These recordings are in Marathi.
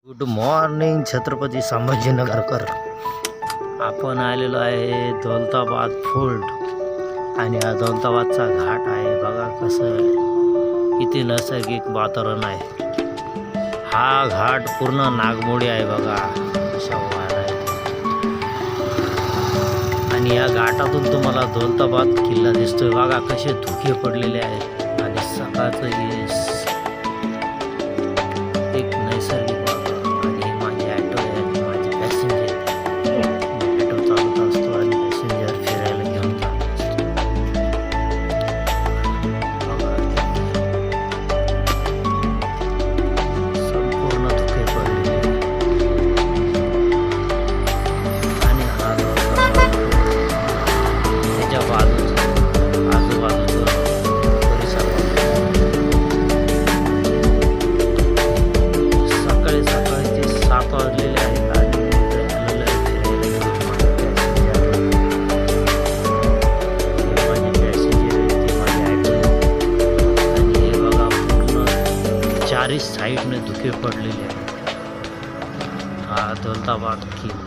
Good morning Chhatrapati संभाजीनगरकर. आपण आलेलो आहे दौलताबाद फोर्ट आणि हा दौलताबादचा घाट आहे. बघा कसं किती नैसर्गिक वातावरण आहे. हा घाट पूर्ण नागमोडी आहे. बघा अशा वारा आहे आणि या घाटातून तुम्हाला दौलताबाद किल्ला दिसतोय. बघा कसे धुके पडलेले आहेत आणि सकाळचं हे एक नैसर्गिक वातावरण. आणि माझे ॲटो आहे आणि माझे पॅसेंजर ॲटो चालत असतो आणि पॅसेंजर फिरायला घेऊन जात असतो. बघा संपूर्ण धुके पडलेले आणि हा त्याच्या बाजूचं आजूबाजूचं परिसर सकाळी ते 7 वाजलेले आहेत आणि फिरायला घेऊन माझे पॅसेंजर आहेत, ते माझे ॲटो आणि हे बघा पूर्ण चारही साईडने धुके पडलेले आहेत. हा दौलताबाद किल्ला.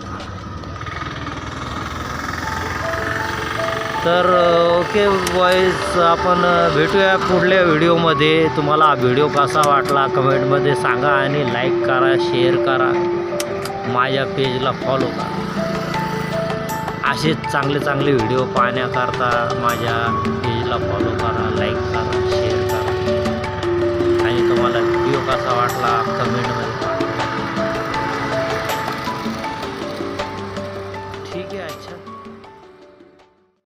तर ओके बॉईज, आपण भेटूया पुढल्या व्हिडिओमध्ये. तुम्हाला हा व्हिडिओ कसा वाटला कमेंटमध्ये सांगा आणि लाईक करा, शेअर करा, माझ्या पेजला फॉलो करा. असेच चांगले व्हिडिओ पाहण्याकरता माझ्या पेजला फॉलो करा, लाईक करा, शेअर करा आणि तुम्हाला व्हिडिओ कसा वाटला कमेंटमध्ये